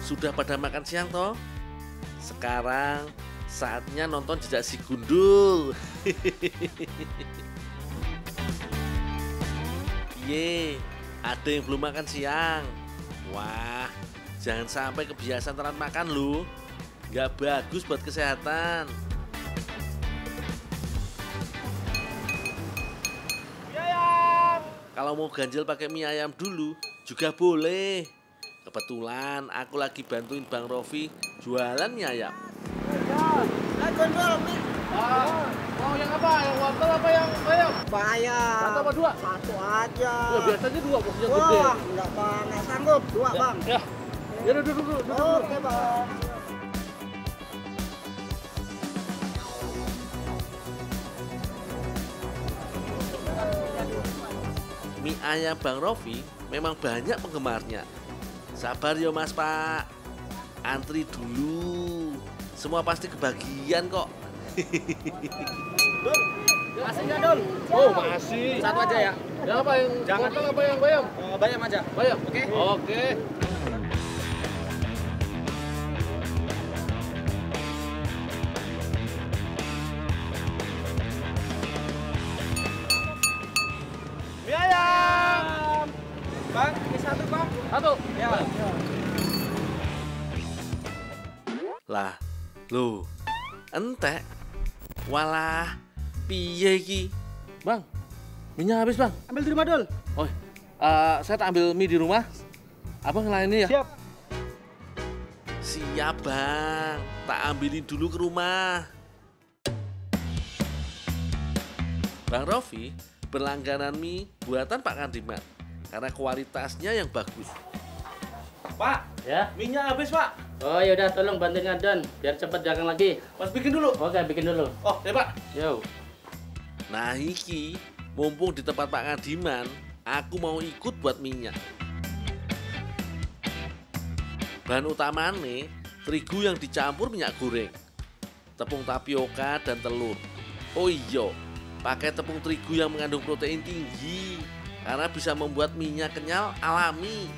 Sudah pada makan siang toh? Sekarang saatnya nonton Jejak Si Gundul. Ye, ada yang belum makan siang. Wah, jangan sampai kebiasaan telat makan lu. Nggak bagus buat kesehatan. Mie ayam. Kalau mau ganjil pakai mie ayam dulu juga boleh. Kebetulan aku lagi bantuin Bang Rofi jualan mie ayam. Gondol mie. Mau yang apa? Yang wortel apa yang ayam? Bayar. Satu apa dua? Satu aja. Ya biasanya dua, maksudnya gede. Wah, enggak bang, nggak sanggup. Dua bang. Ya, ya duduk. Oke bang. Mie ayam Bang Rofi memang banyak penggemarnya. Sabar yo Mas Pak, antri dulu. Semua pasti kebagian kok. Masih nggak Dul? Oh masih. Satu aja ya. Ya apa yang wortel apa yang bayam? Bayam aja. Bayam. Oke. Oke. Mie ayam. Bang, ini satu bang. Satu. Ya. Lah, lo entek. Walah, piye iki? Bang, minyak habis bang. Ambil di rumah Dul. Oh, saya tak ambil mie di rumah. Abang ngelainin ya? Siap. Siap Bang, tak ambilin dulu ke rumah. Bang Rofi berlangganan mie buatan Pak Kandimat karena kualitasnya yang bagus. Pak, Ya. minyak habis pak. Oh ya udah tolong bantuin ngadon biar cepet dagang lagi. Mas bikin dulu. Oke, bikin dulu. Oh, ya pak. Yo. Nah iki, mumpung di tempat Pak Kandiman, aku mau ikut buat minyak. Bahan utamanya terigu yang dicampur minyak goreng, tepung tapioka dan telur. Oh iya, pakai tepung terigu yang mengandung protein tinggi karena bisa membuat minyak kenyal alami.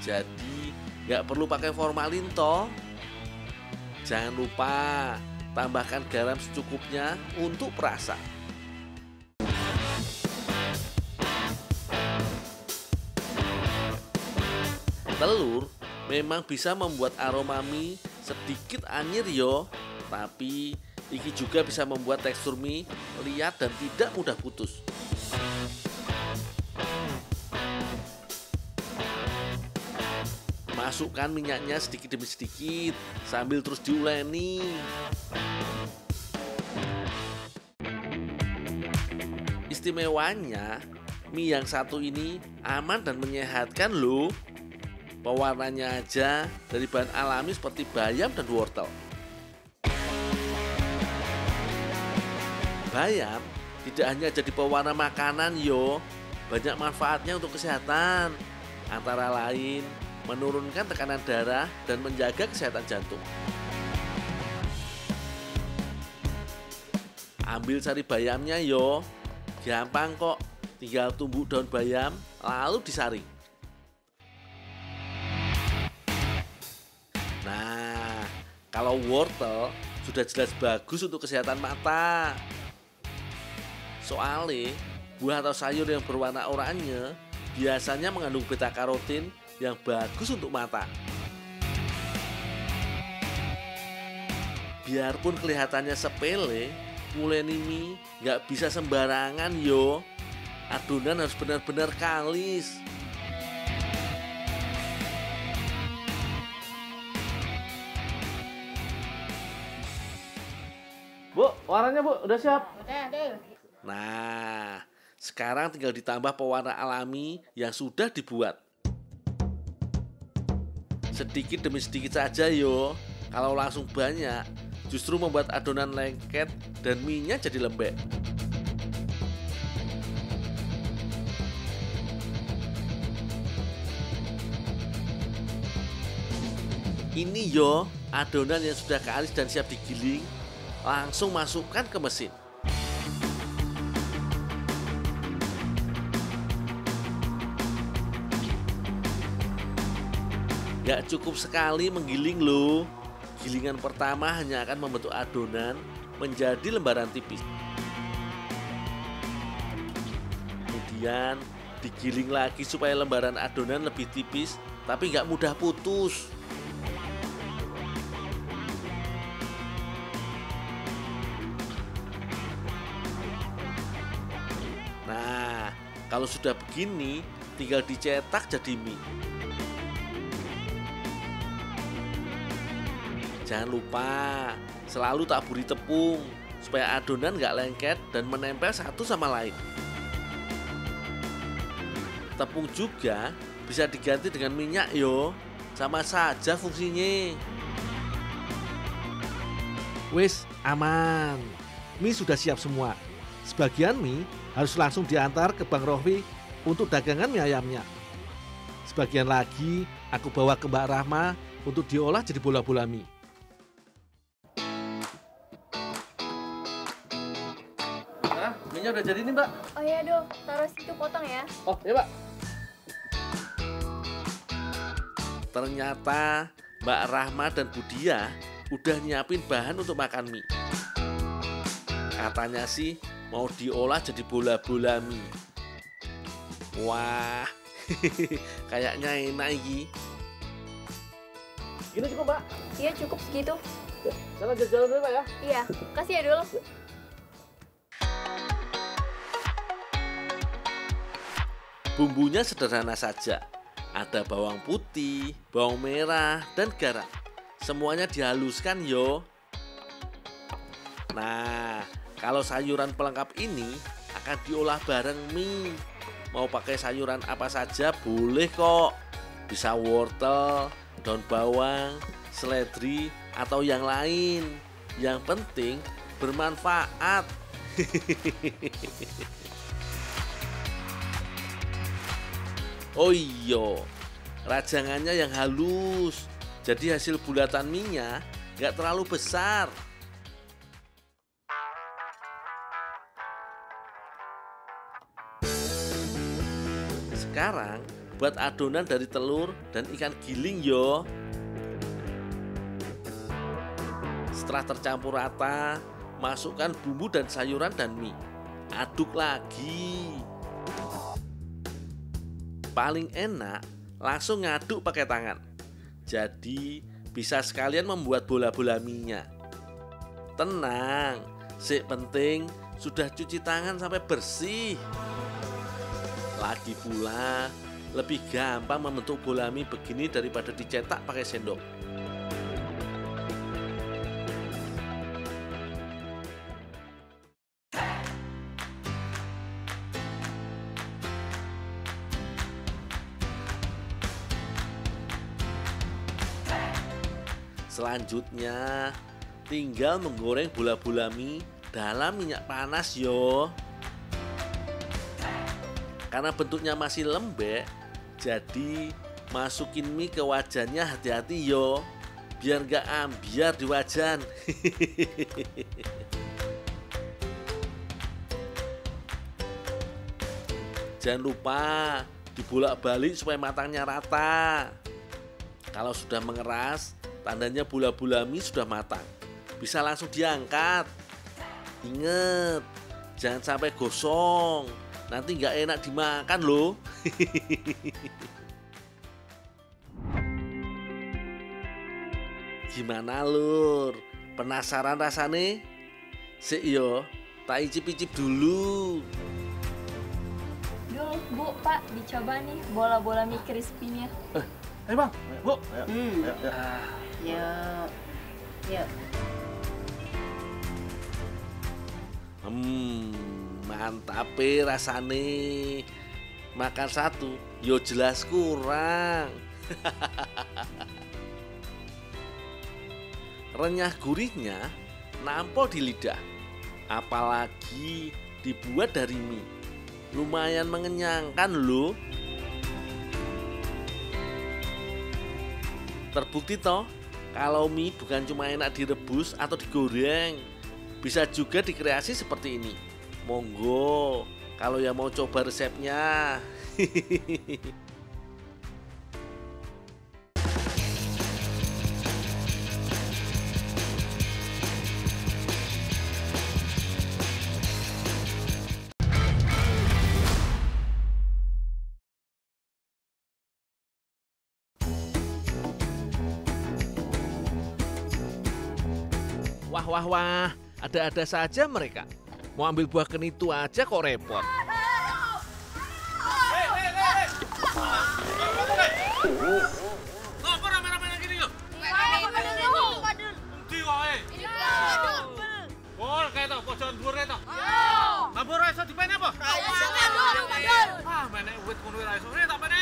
Jadi nggak perlu pakai formalin toh. Jangan lupa tambahkan garam secukupnya untuk perasa. Telur memang bisa membuat aroma mie sedikit anyir yo, tapi iki juga bisa membuat tekstur mie liat dan tidak mudah putus. Masukkan minyaknya sedikit demi sedikit sambil terus diuleni. Istimewanya, mie yang satu ini aman dan menyehatkan loh. Pewarnanya aja dari bahan alami seperti bayam dan wortel. Bayam tidak hanya jadi pewarna makanan yo, banyak manfaatnya untuk kesehatan. Antara lain menurunkan tekanan darah dan menjaga kesehatan jantung. Ambil sari bayamnya yo, gampang kok, tinggal tumbuk daun bayam lalu disaring. Nah, kalau wortel sudah jelas bagus untuk kesehatan mata. Soalnya buah atau sayur yang berwarna oranye biasanya mengandung beta karotin yang bagus untuk mata. Biarpun kelihatannya sepele, nguleni mie nggak bisa sembarangan yo. Adonan harus benar-benar kalis. Bu, warnanya bu, udah siap. Nah, sekarang tinggal ditambah pewarna alami yang sudah dibuat. Sedikit demi sedikit saja yo. Kalau langsung banyak, justru membuat adonan lengket dan mie-nya jadi lembek. Ini yo, adonan yang sudah kalis dan siap digiling. Langsung masukkan ke mesin. Nggak cukup sekali menggiling loh. Gilingan pertama hanya akan membentuk adonan menjadi lembaran tipis. Kemudian digiling lagi supaya lembaran adonan lebih tipis tapi nggak mudah putus. Nah, kalau sudah begini tinggal dicetak jadi mie. Jangan lupa selalu taburi tepung supaya adonan nggak lengket dan menempel satu sama lain. Tepung juga bisa diganti dengan minyak yo, sama saja fungsinya. Wis, aman. Mie sudah siap semua. Sebagian mie harus langsung diantar ke Bang Rohfi untuk dagangan mie ayamnya. Sebagian lagi aku bawa ke Mbak Rahma untuk diolah jadi bola-bola mie. Minyak udah jadi nih, Mbak. Oh iya dong, taruh situ potong ya. Oh, ya, Mbak. Ternyata Mbak Rahma dan Budia udah nyiapin bahan untuk makan mie. Katanya sih mau diolah jadi bola-bola mie. Wah, kayaknya enak ini. Gini cukup, Mbak. Iya cukup segitu. Saya lanjut jalan dulu, Pak ya. Iya, kasih ya dulu. Bumbunya sederhana saja. Ada bawang putih, bawang merah, dan garam. Semuanya dihaluskan yo. Nah, kalau sayuran pelengkap ini akan diolah bareng mie. Mau pakai sayuran apa saja boleh kok. Bisa wortel, daun bawang, seledri, atau yang lain. Yang penting bermanfaat. Oh iya, rajangannya yang halus. Jadi hasil bulatan minyak nggak terlalu besar. Sekarang buat adonan dari telur dan ikan giling yo. Setelah tercampur rata, masukkan bumbu dan sayuran dan mie. Aduk lagi. Paling enak langsung ngaduk pakai tangan. Jadi bisa sekalian membuat bola-bola minyak. Tenang, sik penting sudah cuci tangan sampai bersih. Lagi pula lebih gampang membentuk bola mie begini daripada dicetak pakai sendok. Selanjutnya tinggal menggoreng bola-bola mie dalam minyak panas yo. Karena bentuknya masih lembek, jadi masukin mie ke wajannya hati-hati yo, biar gak ambiar di wajan. Jangan lupa dibolak-balik supaya matangnya rata. Kalau sudah mengeras, tandanya bola-bola mie sudah matang. Bisa langsung diangkat. Ingat, jangan sampai gosong. Nanti nggak enak dimakan loh. Gimana lur? Penasaran rasane? Sik yo, tak icip-icip dulu. Dul, Bu, Pak, dicoba nih bola-bola mie crispy-nya. Ayo Bang, Bu. Yuk. Yuk. Mantap rasane. Makan satu, yo jelas kurang. Renyah gurihnya nampol di lidah. Apalagi dibuat dari mie. Lumayan mengenyangkan loh. Terbukti toh, kalau mie bukan cuma enak direbus atau digoreng, bisa juga dikreasi seperti ini. Monggo, kalau yang mau coba resepnya. Wah, ada-ada saja mereka. Mau ambil buah kenitu aja kok repot. Ngapa rame-rame gini yo? Endi wae? Oh, kayak to, pojokan dhuwur kayak to. Ngabur iso dipene apa? Menek wit ngono ora iso. Tak pene.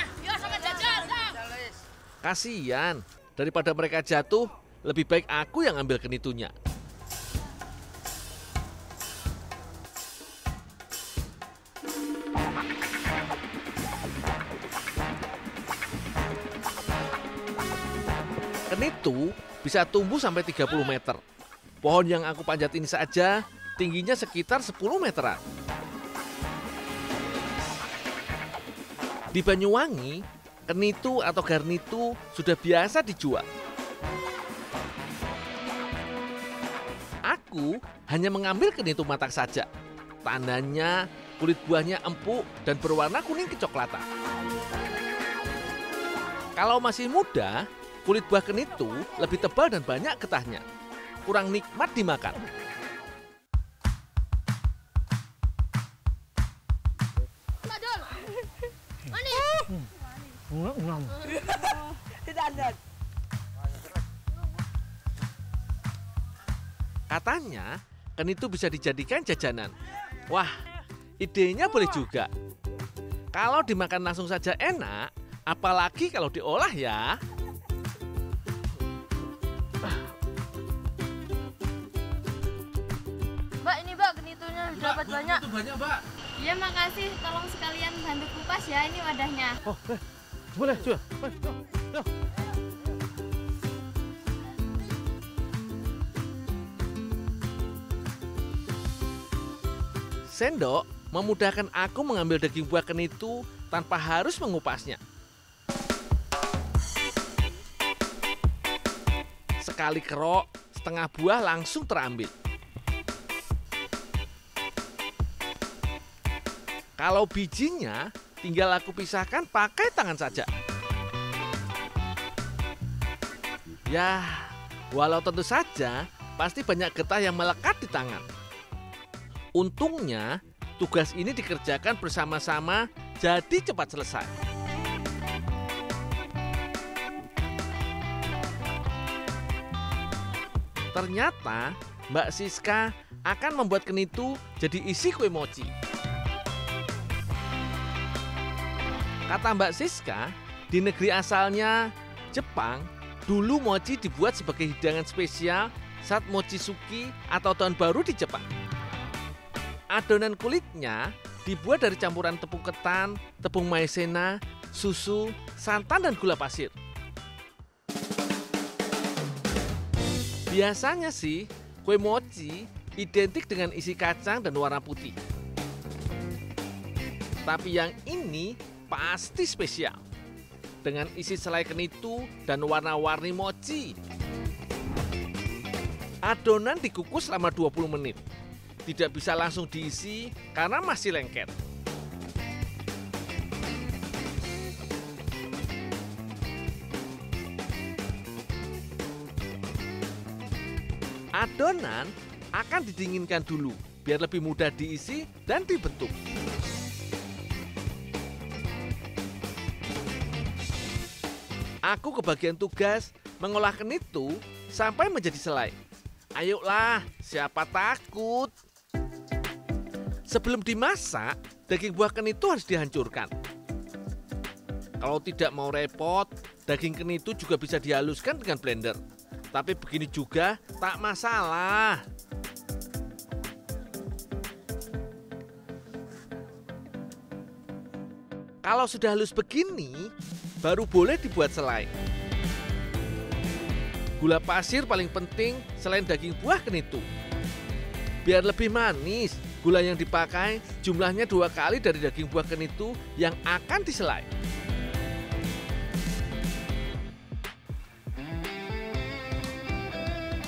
Kasian, daripada mereka jatuh, lebih baik aku yang ambil kenitunya. Kenitu bisa tumbuh sampai 30 meter. Pohon yang aku panjat ini saja tingginya sekitar 10 meteran. Di Banyuwangi, kenitu atau garnitu sudah biasa dijual. Aku hanya mengambil kenitu matang saja. Tandanya kulit buahnya empuk dan berwarna kuning kecoklatan. Kalau masih muda, kulit buah kenitu lebih tebal dan banyak getahnya. Kurang nikmat dimakan. Katanya, kenitu bisa dijadikan jajanan. Wah, idenya boleh juga. Kalau dimakan langsung saja enak, apalagi kalau diolah ya. Mbak, ini Mbak kenitunya dapat banyak. Itu banyak, Mbak. Iya, makasih. Tolong sekalian bantu kupas ya, ini wadahnya. Boleh, coba. Sendok memudahkan aku mengambil daging buah kenitu tanpa harus mengupasnya. Sekali kerok, setengah buah langsung terambil. Kalau bijinya, tinggal aku pisahkan pakai tangan saja. Ya, walau tentu saja pasti banyak getah yang melekat di tangan. Untungnya, tugas ini dikerjakan bersama-sama jadi cepat selesai. Ternyata, Mbak Siska akan membuat kenitu jadi isi kue mochi. Kata Mbak Siska, di negeri asalnya, Jepang, dulu mochi dibuat sebagai hidangan spesial saat Mochitsuki atau Tahun Baru di Jepang. Adonan kulitnya dibuat dari campuran tepung ketan, tepung maizena, susu, santan, dan gula pasir. Biasanya sih, kue mochi identik dengan isi kacang dan warna putih. Tapi yang ini pasti spesial, dengan isi selai kenitu dan warna-warni mochi. Adonan dikukus selama 20 menit. Tidak bisa langsung diisi karena masih lengket. Adonan akan didinginkan dulu biar lebih mudah diisi dan dibentuk. Aku kebagian tugas mengolah kenitu sampai menjadi selai. Ayolah, siapa takut? Sebelum dimasak, daging buah kenitu harus dihancurkan. Kalau tidak mau repot, daging kenitu juga bisa dihaluskan dengan blender. Tapi begini juga tak masalah. Kalau sudah halus begini, baru boleh dibuat selai. Gula pasir paling penting selain daging buah kenitu. Biar lebih manis, gula yang dipakai jumlahnya 2 kali dari daging buah kenitu yang akan diselai.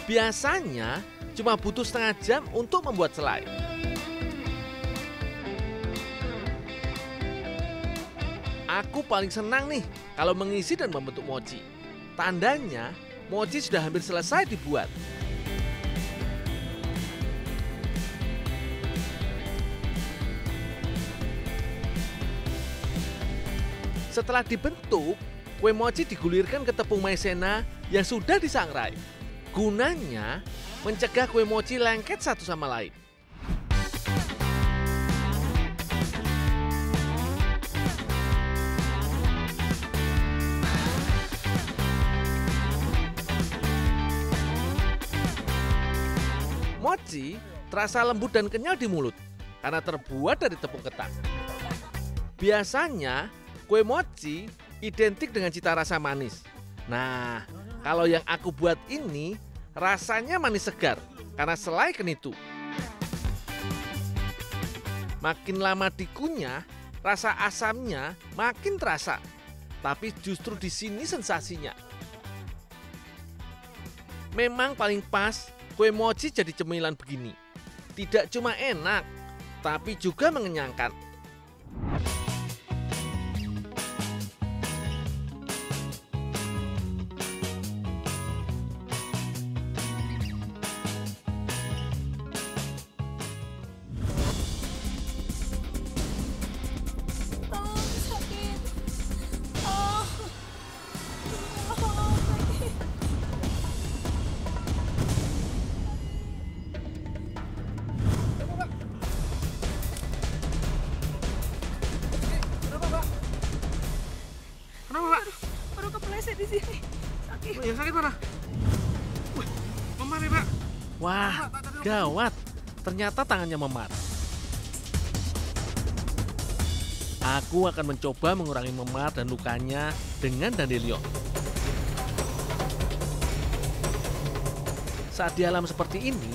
Biasanya cuma butuh setengah jam untuk membuat selai. Aku paling senang nih kalau mengisi dan membentuk mochi. Tandanya mochi sudah hampir selesai dibuat. Setelah dibentuk, kue mochi digulirkan ke tepung maizena yang sudah disangrai. Gunanya mencegah kue mochi lengket satu sama lain. Mochi terasa lembut dan kenyal di mulut karena terbuat dari tepung ketan. Biasanya kue mochi identik dengan cita rasa manis. Nah, kalau yang aku buat ini rasanya manis segar karena selai kenitu. Makin lama dikunyah, rasa asamnya makin terasa. Tapi justru di sini sensasinya. Memang paling pas kue mochi jadi cemilan begini. Tidak cuma enak, tapi juga mengenyangkan. Sakit. Oh. Sakit. Kenapa, Pak? Baru kepleset di sini. Sakit. Yang sakit mana? Wih, memar nih, Pak. Wah, gawat. Ternyata tangannya memar. Aku akan mencoba mengurangi memar dan lukanya dengan dandelion. Saat di alam seperti ini,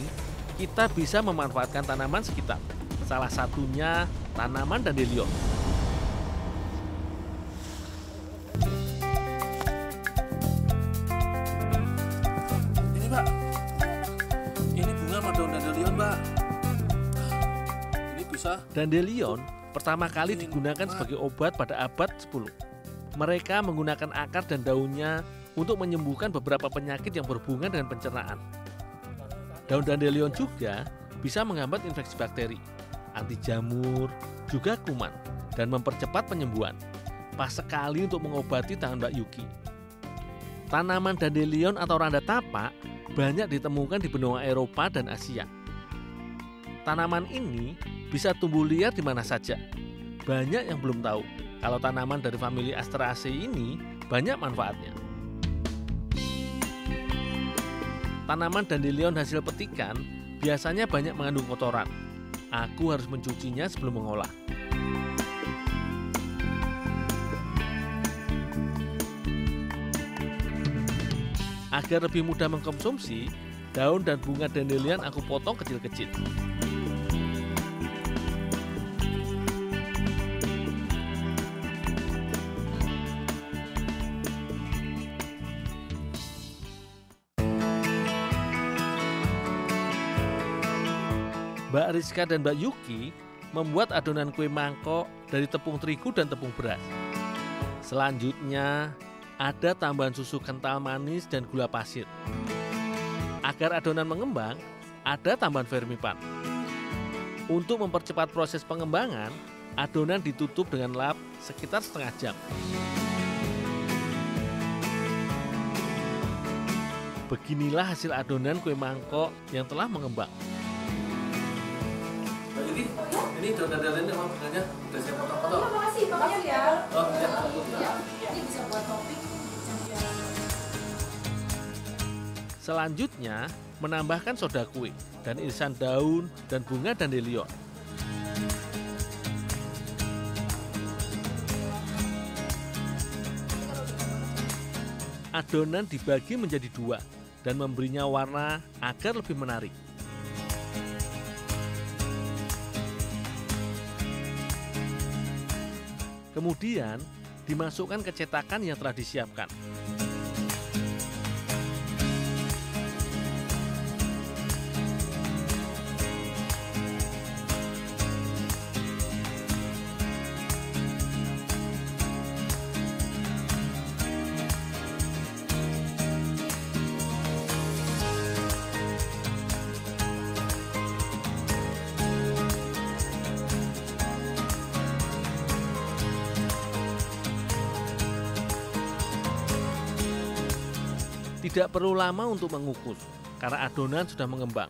kita bisa memanfaatkan tanaman sekitar. Salah satunya tanaman dandelion. Ini Pak, ini bunga sama daun dandelion Pak. Ini bisa. Dandelion pertama kali digunakan sebagai obat pada abad 10. Mereka menggunakan akar dan daunnya untuk menyembuhkan beberapa penyakit yang berhubungan dengan pencernaan. Daun dandelion juga bisa menghambat infeksi bakteri, anti jamur, juga kuman, dan mempercepat penyembuhan. Pas sekali untuk mengobati tangan Mbak Yuki. Tanaman dandelion atau randa tapak banyak ditemukan di benua Eropa dan Asia. Tanaman ini bisa tumbuh liar di mana saja. Banyak yang belum tahu kalau tanaman dari famili Asteraceae ini banyak manfaatnya. Tanaman dandelion hasil petikan biasanya banyak mengandung kotoran. Aku harus mencucinya sebelum mengolah. Agar lebih mudah mengkonsumsi, daun dan bunga dandelion aku potong kecil-kecil. Mbak Rizka dan Mbak Yuki membuat adonan kue mangkok dari tepung terigu dan tepung beras. Selanjutnya, ada tambahan susu kental manis dan gula pasir. Agar adonan mengembang, ada tambahan vermipan. Untuk mempercepat proses pengembangan, adonan ditutup dengan lap sekitar setengah jam. Beginilah hasil adonan kue mangkok yang telah mengembang. Ini daun dandelion sama bunganya udah saya potong-potong. Makasih ya. Oh, ya. Ini bisa buat topping. Selanjutnya, menambahkan soda kue dan irisan daun dan bunga dandelion. Adonan dibagi menjadi dua dan memberinya warna agar lebih menarik. Kemudian, dimasukkan ke cetakan yang telah disiapkan. Tidak perlu lama untuk mengukus, karena adonan sudah mengembang.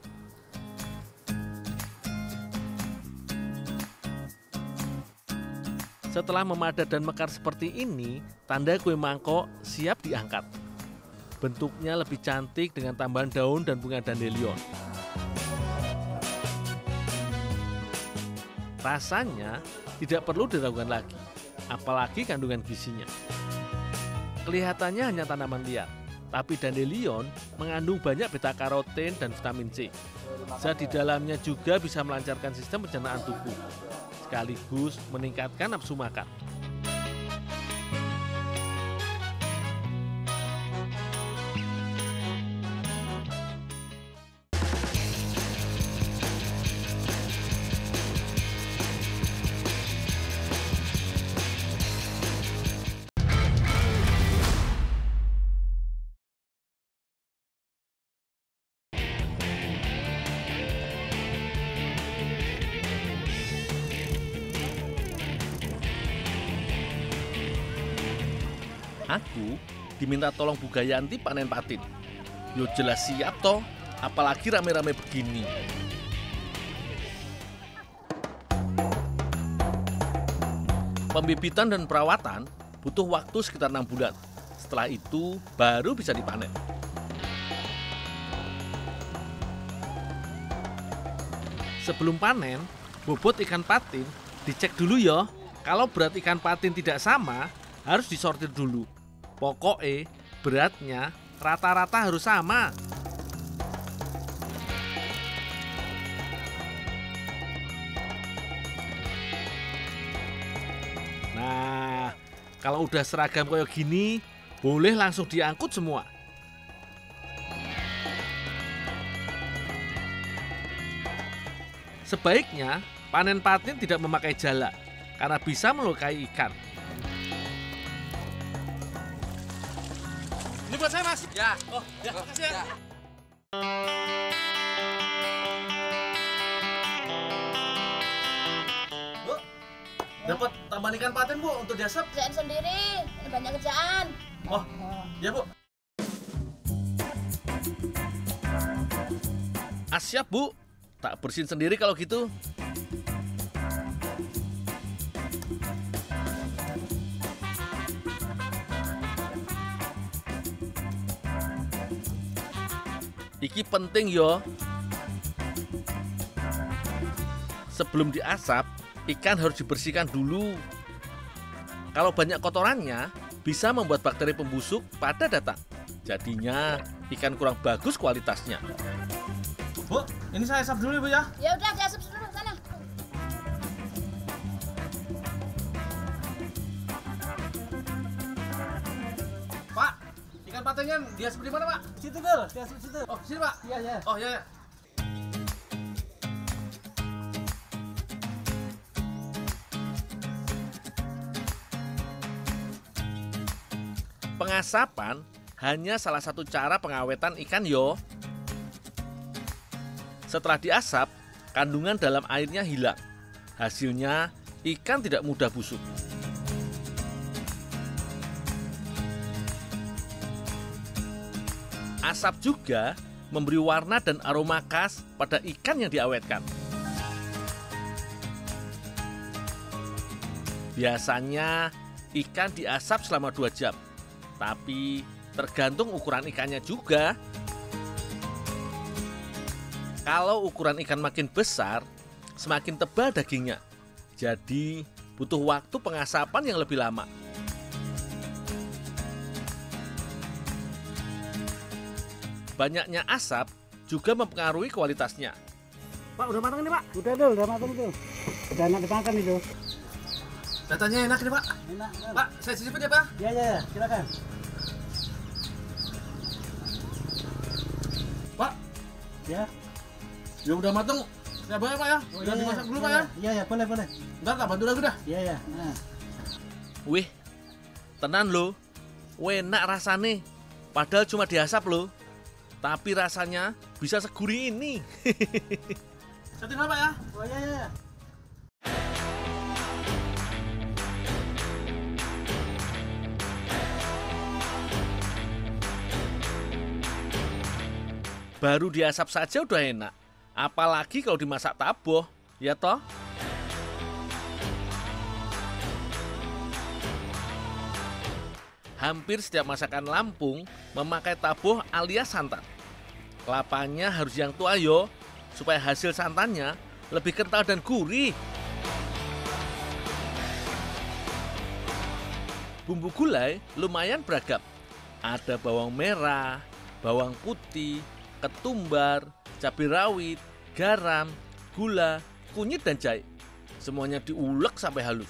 Setelah memadat dan mekar seperti ini, tanda kue mangkok siap diangkat. Bentuknya lebih cantik dengan tambahan daun dan bunga dandelion. Rasanya tidak perlu diragukan lagi, apalagi kandungan gizinya. Kelihatannya hanya tanaman liar, tapi dandelion mengandung banyak beta-karoten dan vitamin C. Zat di dalamnya juga bisa melancarkan sistem pencernaan tubuh, sekaligus meningkatkan nafsu makan. Aku diminta tolong Bu Gayanti panen patin. Yo jelas siap toh, apalagi rame-rame begini. Pembibitan dan perawatan butuh waktu sekitar 6 bulan. Setelah itu baru bisa dipanen. Sebelum panen, bobot ikan patin dicek dulu ya. Kalau berat ikan patin tidak sama, harus disortir dulu. Pokoknya beratnya rata-rata harus sama. Nah, kalau udah seragam kayak gini, boleh langsung diangkut semua. Sebaiknya panen patin tidak memakai jala, karena bisa melukai ikan. Ini buat saya, Mas. Ya. Oh, ya. Makasih ya. Bu, dapat tambahan ikan patin, Bu, untuk diasap. Kerjaan sendiri, ada banyak kerjaan. Oh, ya, Bu. Siap, Bu. Tak bersihin sendiri kalau gitu. Iki penting yo. Sebelum diasap, ikan harus dibersihkan dulu. Kalau banyak kotorannya, bisa membuat bakteri pembusuk pada datang. Jadinya ikan kurang bagus kualitasnya. Bu, ini saya asap dulu, Bu ya. Ya udah, diasap dulu sana. Pak, ikan patinnya diasap di mana, Pak? Situ Gul, diasap situ. Oh, sini, Pak. Iya, iya. Oh, ya, ya. Pengasapan hanya salah satu cara pengawetan ikan yo. Setelah diasap, kandungan dalam airnya hilang. Hasilnya, ikan tidak mudah busuk. Asap juga memberi warna dan aroma khas pada ikan yang diawetkan. Biasanya, ikan diasap selama 2 jam. Tapi tergantung ukuran ikannya juga. Kalau ukuran ikan makin besar, semakin tebal dagingnya. Jadi butuh waktu pengasapan yang lebih lama. Banyaknya asap juga mempengaruhi kualitasnya. Pak, udah matang nih, Pak? Udah Dul, udah matang tuh. Udah enak dimakan itu. Datanya enak nih, Pak. Enak. Pak, saya cicipin ya, Pak. Iya, iya, ya. Silakan. Pak, Ya. ya udah mateng. Saya bayar, Pak ya. Udah dimasak dulu, Pak ya. Iya, iya, boleh, boleh. Ntar tak bantu lagi dah. Iya, iya. Nah. Wih, tenan lo, enak rasane. Padahal cuma diasap lo, tapi rasanya bisa segurih ini. Saya tinggal, Pak ya. Oh, iya, iya. Baru diasap saja udah enak. Apalagi kalau dimasak taboh, ya toh? Hampir setiap masakan Lampung memakai taboh alias santan. Kelapanya harus yang tua yo, supaya hasil santannya lebih kental dan gurih. Bumbu gulai lumayan beragam. Ada bawang merah, bawang putih, ketumbar, cabai rawit, garam, gula, kunyit dan jahe. Semuanya diulek sampai halus.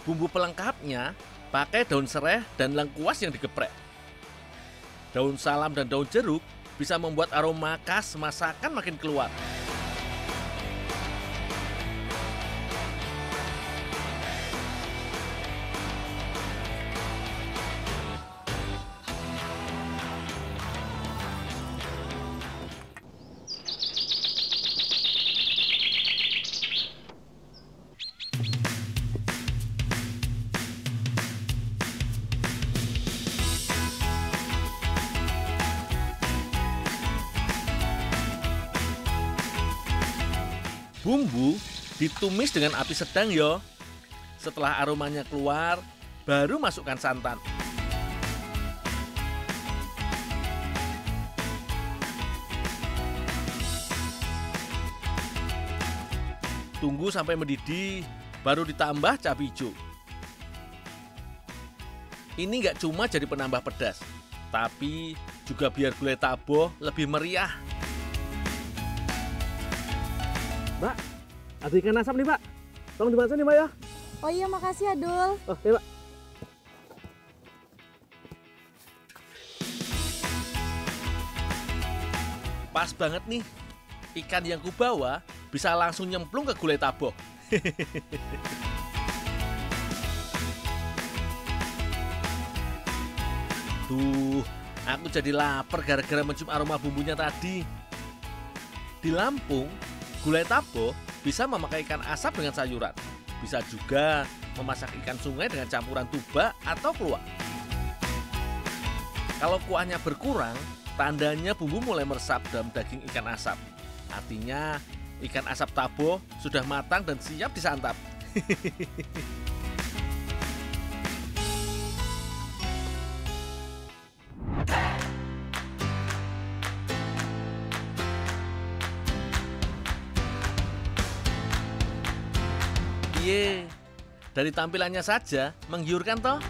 Bumbu pelengkapnya pakai daun serai dan lengkuas yang digeprek. Daun salam dan daun jeruk bisa membuat aroma khas masakan makin keluar. Bumbu ditumis dengan api sedang yo. Setelah aromanya keluar, baru masukkan santan. Tunggu sampai mendidih, baru ditambah cabai hijau. Ini nggak cuma jadi penambah pedas, tapi juga biar gulai taboh lebih meriah. Mbak, ada ikan asap nih, Mbak. Tolong dibantu nih, Mbak ya. Oh iya, makasih ya, Dul. Oh, ya, Mbak. Pas banget nih, ikan yang kubawa bisa langsung nyemplung ke gulai taboh. Tuh, aku jadi lapar gara-gara mencium aroma bumbunya tadi. Di Lampung, gulai taboh bisa memakai ikan asap dengan sayuran. Bisa juga memasak ikan sungai dengan campuran tuba atau kluwak. Kalau kuahnya berkurang, tandanya bumbu mulai meresap dalam daging ikan asap. Artinya ikan asap taboh sudah matang dan siap disantap. Iye, dari tampilannya saja menggiurkan toh.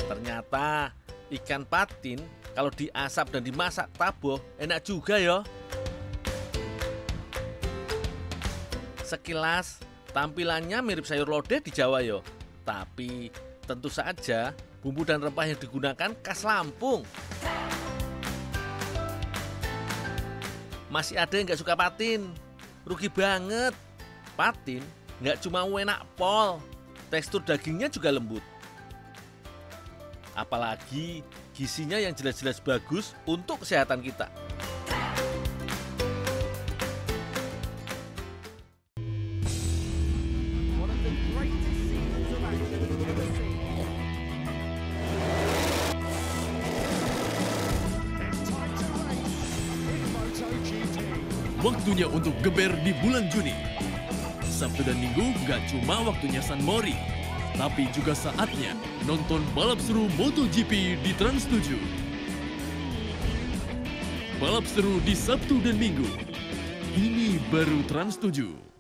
Ternyata ikan patin kalau diasap dan dimasak taboh enak juga yo. Sekilas tampilannya mirip sayur lodeh di Jawa yo. Tapi tentu saja bumbu dan rempah yang digunakan khas Lampung. Masih ada yang nggak suka patin. Rugi banget. Patin nggak cuma enak pol, tekstur dagingnya juga lembut. Apalagi gizinya yang jelas-jelas bagus untuk kesehatan kita. Waktunya untuk geber di bulan Juni. Sabtu dan Minggu gak cuma waktunya San Mori, tapi juga saatnya nonton balap seru MotoGP di Trans 7. Balap seru di Sabtu dan Minggu. Ini baru Trans 7.